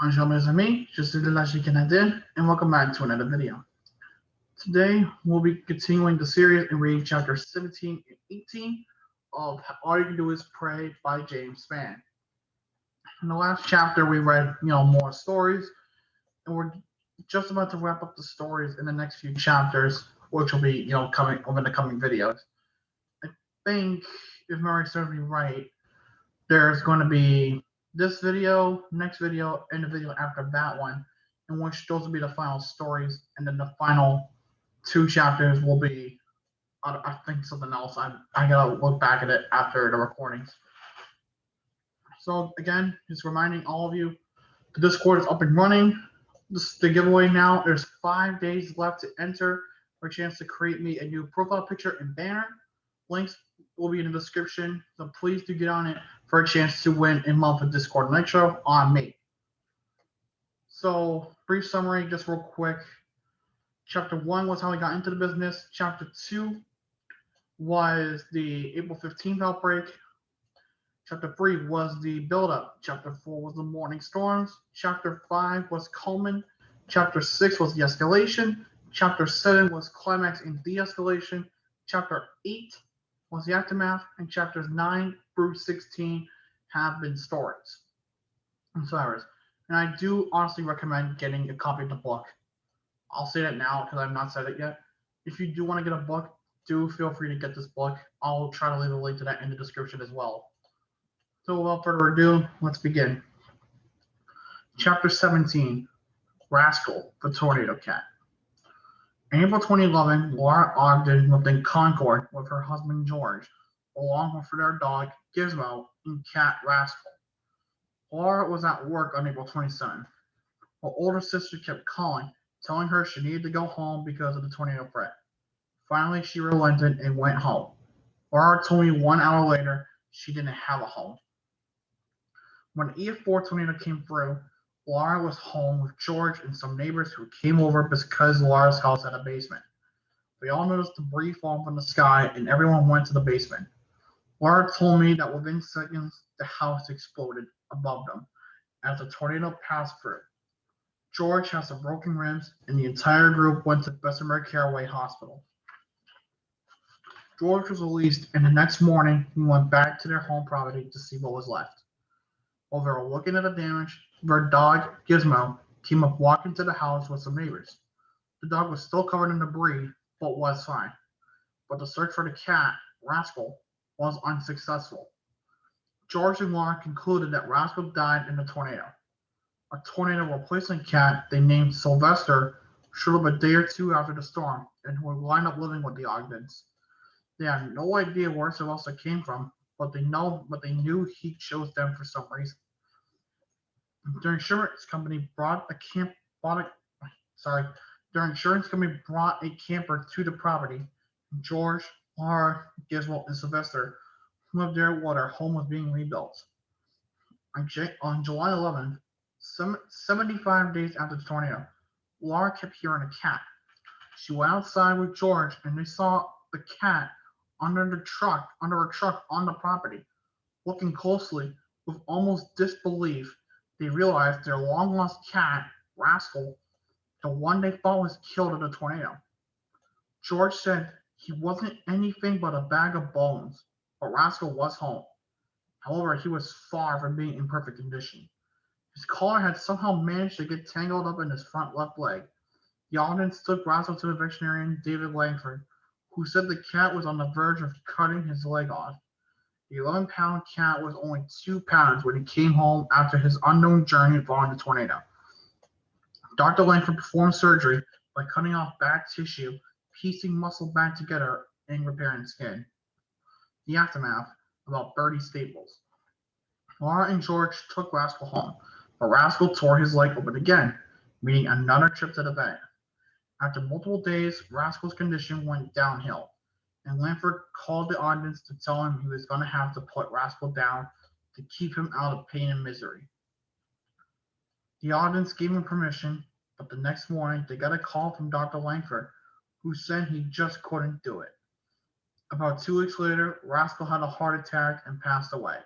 Bonjour mes amis, je suis de la Canadienne, and welcome back to another video. Today we'll be continuing the series and reading chapters 17 and 18 of All You Can Do Is Pray by James Spann. In the last chapter we read, more stories, and we're just about to wrap up the stories in the next few chapters, which will be, coming over the coming videos. I think, if memory serves me right, there's going to be this video, next video, and the video after that one, in which those will be the final stories, and then the final two chapters will be, I think, something else. I gotta look back at it after the recordings. So again, just reminding all of you, the Discord is up and running. This is the giveaway now. There's 5 days left to enter for a chance to create me a new profile picture and banner. Links will be in the description, so please do get on it for a chance to win a month of Discord Nitro on me. So, brief summary, just real quick. Chapter 1 was how I got into the business. Chapter 2 was the April 15th outbreak. Chapter 3 was the build-up. Chapter 4 was the morning storms. Chapter 5 was Coleman. Chapter 6 was the escalation. Chapter 7 was climax and de-escalation. Chapter 8 was the aftermath, and chapters 9 through 16 have been stories and survivors. And I do honestly recommend getting a copy of the book. I'll say that now because I've not said it yet. If you do want to get a book, do feel free to get this book. I'll try to leave a link to that in the description as well. So without further ado, let's begin. Chapter 17, Rascal, the Tornado Cat. In April 2011, Laura Ogden lived in Concord with her husband George, along with their dog Gizmo and cat Rascal. Laura was at work on April 27th. Her older sister kept calling, telling her she needed to go home because of the tornado threat. Finally, she relented and went home. Laura told me 1 hour later she didn't have a home. When the EF4 tornado came through, Laura was home with George and some neighbors who came over because Laura's house had a basement. They all noticed debris falling from the sky and everyone went to the basement. Laura told me that within seconds the house exploded above them as the tornado passed through. George has some broken ribs and the entire group went to Bessemer Caraway Hospital. George was released and the next morning he went back to their home property to see what was left. While they were looking at the damage, their dog, Gizmo, came up walking to the house with some neighbors. The dog was still covered in debris, but was fine. But the search for the cat, Rascal, was unsuccessful. George and Laura concluded that Rascal died in the tornado. A tornado replacement cat they named Sylvester showed up a day or two after the storm and who would wind up living with the Ogdens. They had no idea where Sylvester came from, but they knew he chose them for some reason. Their insurance company brought a camper to the property. George, Laura, Gizmo, and Sylvester lived there while their home was being rebuilt. On July 11th, 75 days after the tornado, Laura kept hearing a cat. She went outside with George and they saw the cat under a truck on the property. Looking closely, with almost disbelief, they realized their long-lost cat, Rascal, the one they thought was killed in the tornado. George said he wasn't anything but a bag of bones, but Rascal was home. However, he was far from being in perfect condition. His collar had somehow managed to get tangled up in his front left leg. The Ogdens took Rascal to the veterinarian, David Langford, who said the cat was on the verge of cutting his leg off. The 11-pound cat was only 2 pounds when he came home after his unknown journey following the tornado. Dr. Langford performed surgery by cutting off back tissue, piecing muscle back together, and repairing skin. The aftermath, about 30 staples. Laura and George took Rascal home, but Rascal tore his leg open again, meaning another trip to the vet. After multiple days, Rascal's condition went downhill, and Langford called the Ogdens to tell him he was going to have to put Rascal down to keep him out of pain and misery. The Ogdens gave him permission, but the next morning they got a call from Dr. Langford, who said he just couldn't do it. About 2 weeks later, Rascal had a heart attack and passed away.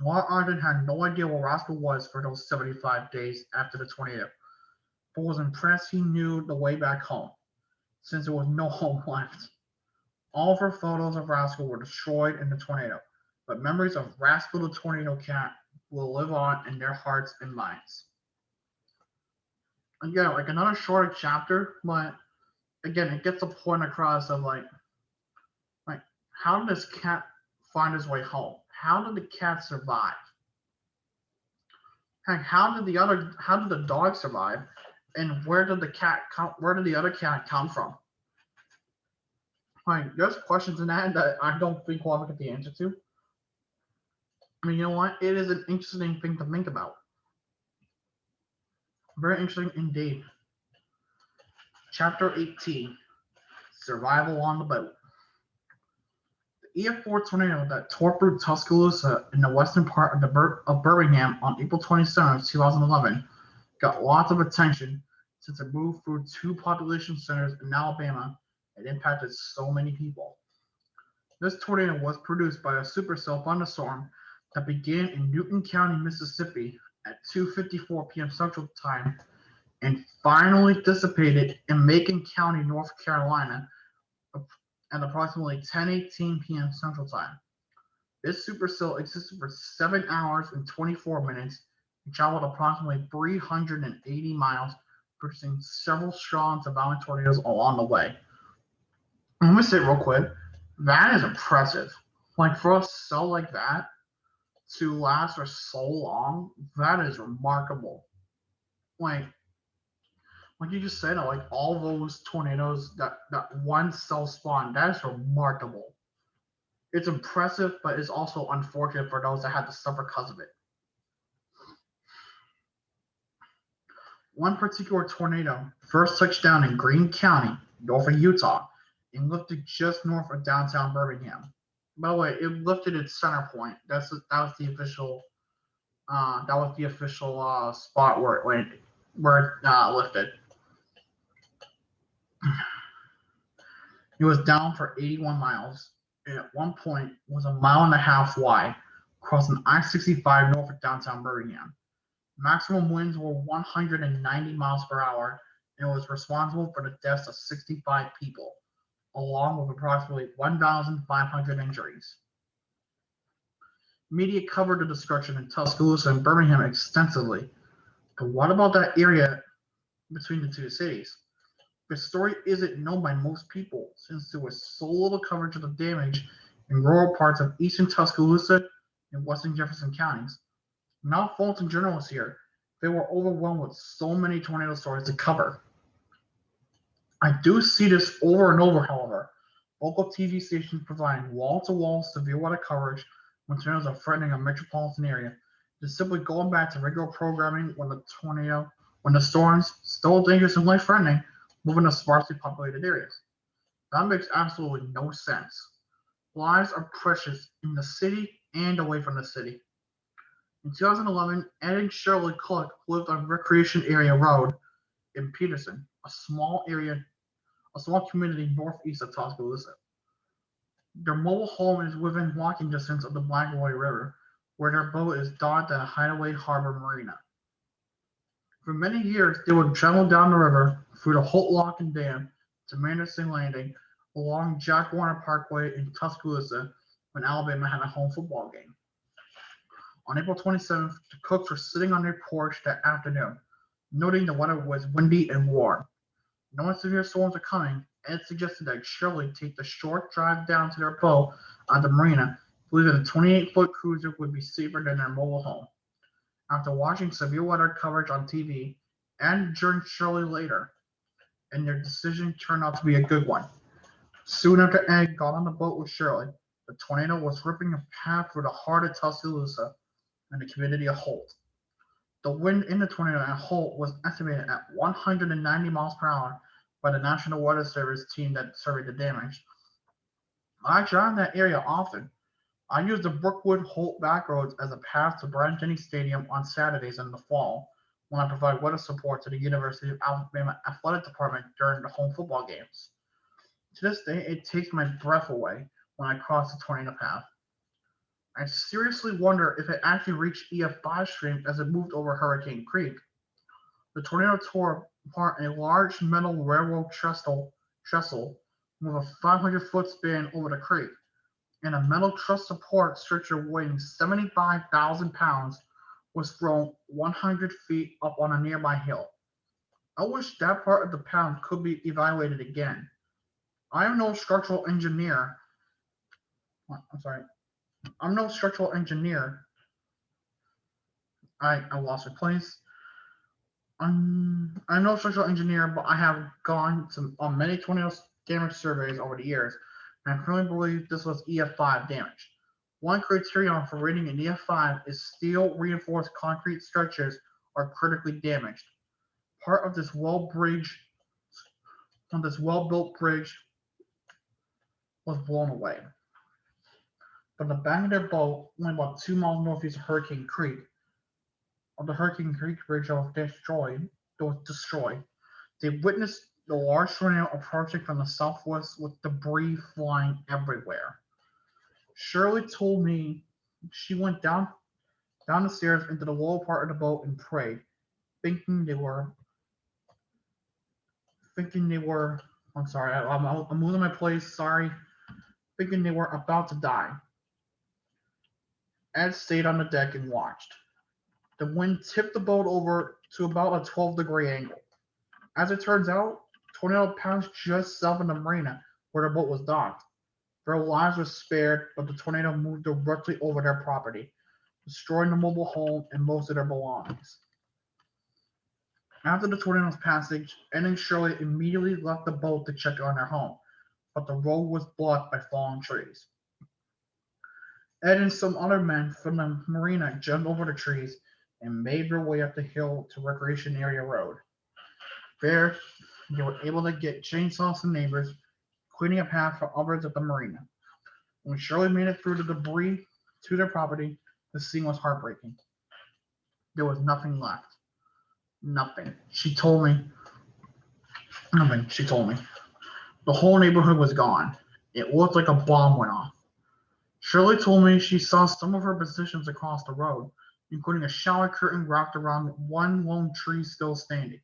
Law Ogden had no idea where Rascal was for those 75 days after the tornado, but was impressed he knew the way back home, since there was no home left. All of her photos of Rascal were destroyed in the tornado, but memories of Rascal the Tornado Cat will live on in their hearts and minds. Again, like another short chapter, but again, it gets a point across of like how did this cat find his way home? How did the cat survive? Heck, how did the dog survive? And where did the cat come? Where did the other cat come from? Like, there's questions in that I don't think we'll ever get the answer to. I mean, you know what? It is an interesting thing to think about. Very interesting indeed. Chapter 18: Survival on the Boat. The EF4 tornado that tore through Tuscaloosa in the western part of, of Birmingham on April 27, 2011, got lots of attention since it moved through two population centers in Alabama and impacted so many people. This tornado was produced by a supercell thunderstorm that began in Newton County, Mississippi at 2:54 p.m. Central Time and finally dissipated in Macon County, North Carolina at approximately 10:18 p.m. Central Time. This supercell existed for 7 hours and 24 minutes and traveled approximately 380 miles, producing several strong to violent tornadoes along the way. I'm going to say it real quick. That is impressive. Like for a cell like that to last for so long, that is remarkable. Like like you just said, like all those tornadoes that one cell spawned, that is remarkable. It's impressive, but it's also unfortunate for those that had to suffer because of it. One particular tornado first touched down in Greene County, north of Utah, and lifted just north of downtown Birmingham. By the way, it lifted its center point. That was the official spot where it landed, where it lifted. It was down for 81 miles, and at one point was a mile and a half wide, crossing I-65 north of downtown Birmingham. Maximum winds were 190 miles per hour, and was responsible for the deaths of 65 people, along with approximately 1,500 injuries. Media covered the destruction in Tuscaloosa and Birmingham extensively, but what about that area between the two cities? The story isn't known by most people since there was so little coverage of the damage in rural parts of eastern Tuscaloosa and western Jefferson counties. Not faulting journalists here, they were overwhelmed with so many tornado stories to cover. I do see this over and over, however. Local TV stations providing wall-to-wall severe weather coverage when tornadoes are threatening a metropolitan area, just simply going back to regular programming when the storms, still dangerous and life-threatening, move into sparsely populated areas. That makes absolutely no sense. Lives are precious in the city and away from the city. In 2011, Ed and Shirley Cook lived on Recreation Area Road in Peterson, a small community northeast of Tuscaloosa. Their mobile home is within walking distance of the Blackboy River, where their boat is docked at a Hideaway Harbor Marina. For many years, they would travel down the river through the Holt Lock and Dam to Manderson Landing along Jack Warner Parkway in Tuscaloosa when Alabama had a home football game. On April 27th, the Cooks were sitting on their porch that afternoon, noting the weather was windy and warm. Knowing severe storms are coming, Ed suggested that Shirley take the short drive down to their boat at the marina, believing the 28-foot cruiser would be safer than their mobile home. After watching severe weather coverage on TV, Ed joined Shirley later, and their decision turned out to be a good one. Soon after Ed got on the boat with Shirley, the tornado was ripping a path through the heart of Tuscaloosa and the community of Holt. The wind in the tornado at Holt was estimated at 190 miles per hour by the National Weather Service team that surveyed the damage. I drive that area often. I use the Brookwood Holt back roads as a path to Bryant-Denny Stadium on Saturdays in the fall when I provide weather support to the University of Alabama Athletic Department during the home football games. To this day, it takes my breath away when I cross the tornado path. I seriously wonder if it actually reached EF5 stream as it moved over Hurricane Creek. The tornado tore apart a large metal railroad trestle with a 500-foot span over the creek, and a metal truss support structure weighing 75,000 pounds was thrown 100 feet up on a nearby hill. I wish that part of the pound could be evaluated again. I am no structural engineer. I'm sorry. I'm no structural engineer. I lost my place. I'm no structural engineer, but I have gone on many tornado damage surveys over the years, and I firmly believe this was EF5 damage. One criterion for rating an EF5 is steel reinforced concrete structures are critically damaged. Part of this well-built bridge was blown away. But the Bangor boat, only about 2 miles northeast of the Hurricane Creek Bridge that was destroyed. They witnessed the large tornado approaching from the southwest with debris flying everywhere. Shirley told me she went down the stairs into the lower part of the boat and prayed, thinking they were. I'm sorry, I'm losing my place. Sorry, thinking they were about to die. Ed stayed on the deck and watched. The wind tipped the boat over to about a 12-degree angle. As it turns out, tornado passed just south of the marina where the boat was docked. Their lives were spared, but the tornado moved directly over their property, destroying the mobile home and most of their belongings. After the tornado's passage, Ed and Shirley immediately left the boat to check on their home, but the road was blocked by fallen trees. Ed and some other men from the marina jumped over the trees and made their way up the hill to Recreation Area Road. There, they were able to get chainsaws from neighbors, cleaning a path for others at the marina. When Shirley made it through the debris to their property, the scene was heartbreaking. There was nothing left. Nothing. She told me. Nothing. She told me. The whole neighborhood was gone. It looked like a bomb went off. Shirley told me she saw some of her possessions across the road, including a shower curtain wrapped around one lone tree still standing.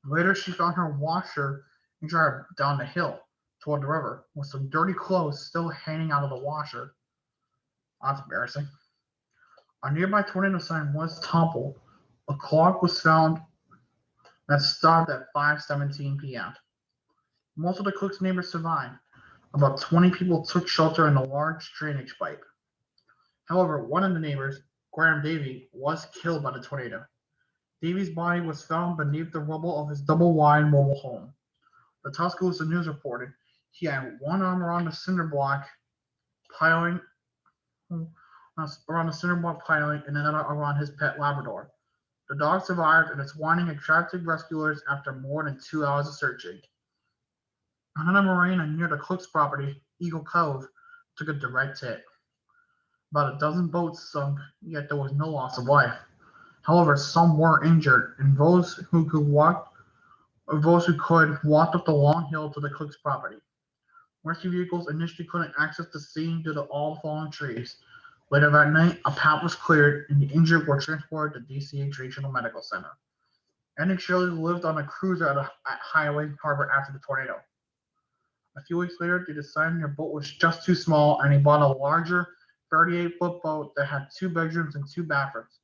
Later, she found her washer and dryer down the hill toward the river, with some dirty clothes still hanging out of the washer. That's embarrassing. A nearby tornado sign was toppled. A clock was found that stopped at 5:17 p.m. Most of the cook's neighbors survived. About 20 people took shelter in a large drainage pipe. However, one of the neighbors, Graham Davy, was killed by the tornado. Davy's body was found beneath the rubble of his double-wide mobile home. The Tuscaloosa News reported he had one arm around the cinder block piling, and another around his pet Labrador. The dog survived, and its whining attracted rescuers after more than 2 hours of searching. Another marina near the Cook's property, Eagle Cove, took a direct hit. About a dozen boats sunk, yet there was no loss of life. However, some were injured, and those who could walked up the long hill to the Cook's property. Rescue vehicles initially couldn't access the scene due to all the fallen trees. Later that night, a path was cleared, and the injured were transported to DCH Regional Medical Center. Ed and Shirley lived on a cruiser at Highway Harbor after the tornado. A few weeks later, they decided their boat was just too small, and they bought a larger 38-foot boat that had 2 bedrooms and 2 bathrooms.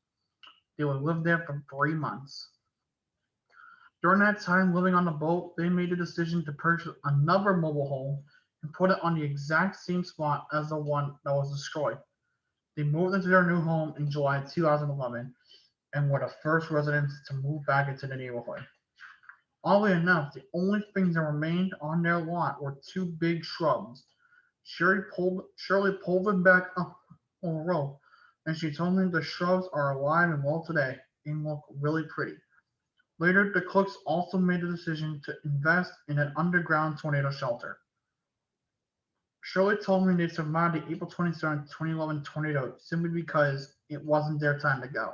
They would live there for 3 months. During that time living on the boat, they made the decision to purchase another mobile home and put it on the exact same spot as the one that was destroyed. They moved into their new home in July 2011 and were the first residents to move back into the neighborhood. Oddly enough, the only things that remained on their lot were 2 big shrubs. Shirley pulled them back up on a rope, and she told me the shrubs are alive and well today and look really pretty. Later, the Cooks also made the decision to invest in an underground tornado shelter. Shirley told me they survived the April 27, 2011 tornado simply because it wasn't their time to go.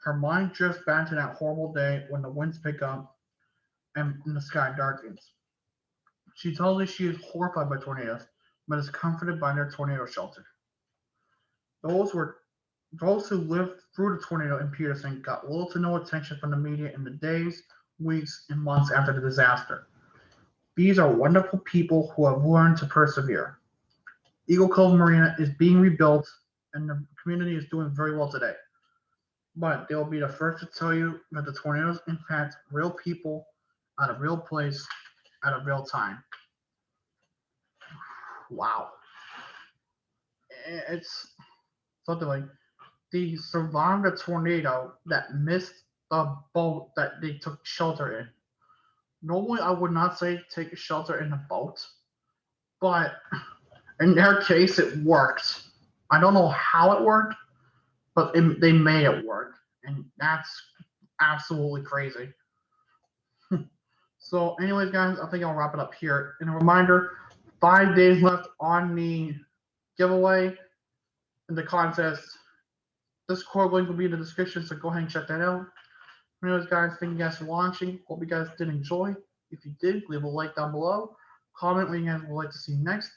Her mind drifts back to that horrible day when the winds pick up and the sky darkens. She tells me she is horrified by tornadoes, but is comforted by their tornado shelter. Those were those who lived through the tornado in Peterson got little to no attention from the media in the days, weeks, and months after the disaster. These are wonderful people who have learned to persevere. Eagle Cove Marina is being rebuilt, and the community is doing very well today. But they'll be the first to tell you that the tornadoes impact real people at a real place at a real time. Wow. It's something like they survived a tornado that missed the boat that they took shelter in. Normally, I would not say take shelter in a boat, but in their case, it worked. I don't know how it worked, but they made it work, and that's absolutely crazy. So, anyways, guys, I think I'll wrap it up here. And a reminder: 5 days left on the giveaway and the contest. Discord link will be in the description, so go ahead and check that out. Anyways, guys, thank you guys for watching. Hope you guys did enjoy. If you did, leave a like down below. Comment what you guys would like to see next.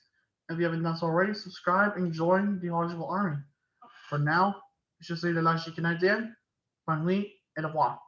If you haven't done so already, subscribe and join the Illogical Army. For now, je suis de la Chicken Idea. Bonne nuit et au revoir.